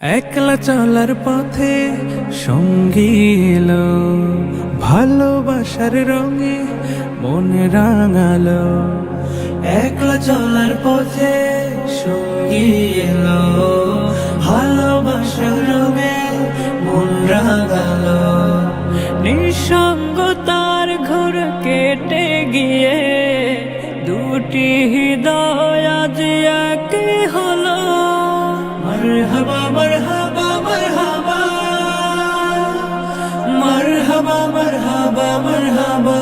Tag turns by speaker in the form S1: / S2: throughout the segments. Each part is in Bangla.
S1: একলা চলার পথে সঙ্গী এলো, ভালোবাসার রঙে মন রাঙালো। একলা চলার পথে সঙ্গী এলো, ভালোবাসার রঙে মন রাঙালো। নিঃসঙ্গতার ঘোর কেটে গিয়ে দুটি হৃদয় আজ এক হলো। মারহাবা মারহাবা মারহাবা, মারহাবা মারহাবা মারহাবা,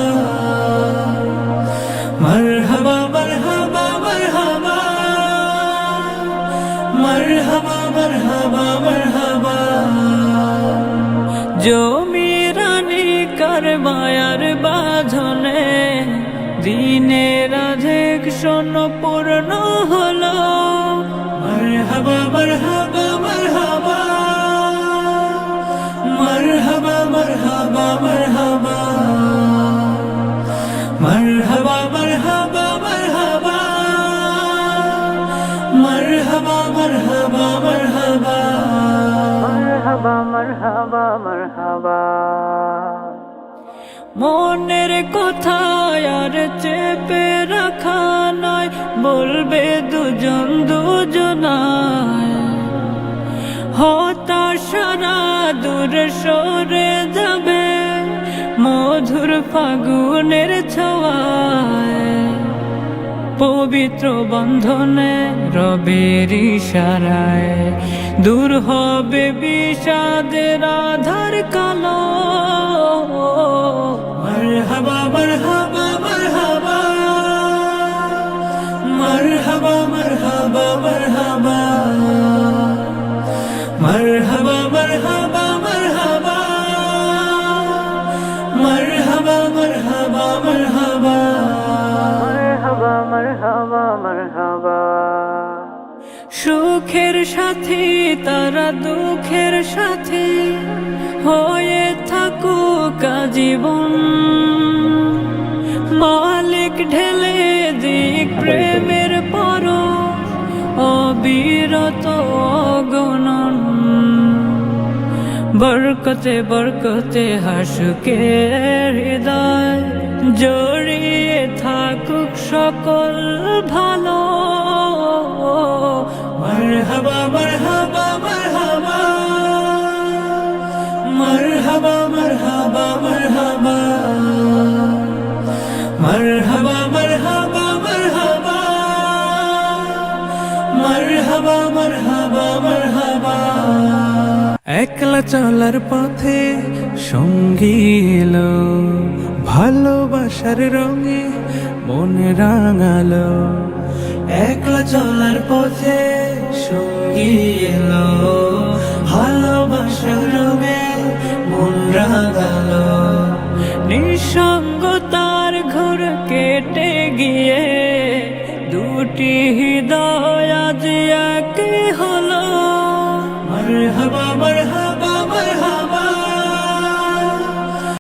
S1: মারহাবা মারহাবা মারহাবা, মারহাবা মারহাবা মারহাবা। জমিরানি কার মায়ার বাঁধনে দিনের আধেক শোন পূর্ণ হলো। মারহাবা মারহাবা মারহাবা, মারহাবা মারহাবা মারহাবা, মারহাবা মারহাবা মারহাবা, মারহাবা মারহাবা মারহাবা, মারহাবা মারহাবা মারহাবা। মনের কথা আর চেপে রাখা নয়, বলবে দুজন দুজনায়। হতাশারা দূর সরে যাবে মধুর ফাগুনের ছোঁয়ায়। পবিত্র বন্ধনে রবের ইশারায় দূর হবে বিষাদের আধার কালো। মারহাবা মারহাবা মারহাবা, মারহাবা মারহাবা মারহাবা, মারহাবা মারহাবা মারহাবা, মারহাবা মারহাবা মারহাবা, মারহাবা মারহাবা মারহাবা। সুখের সাথী তারা দুঃখের সাথী হয়ে থাকুক জীবন। মালিক ঢেলে দিক প্রেমের পর অবিরত অগণন। বরকতে বরকতে হাসুকে হৃদয় জড়িয়ে থাকুক সকল ভালো। মারহাবা মারহাবা মারহাবা, মারহাবা মারহাবা মারহাবা, মারহাবা মারহাবা মারহাবা, মারহাবা মারহাবা মারহাবা। একলা চলার পথে সঙ্গী এলো, ভালোবাসার রঙে মন রাঙালো। একলা চলার পথে সঙ্গী এলো, ভালোবাসার রঙে মন রাঙালো। নিঃসঙ্গতার ঘোর কেটে গিয়ে দুটি হৃদয় আজ এক হলো। মারহাবা মারহাবা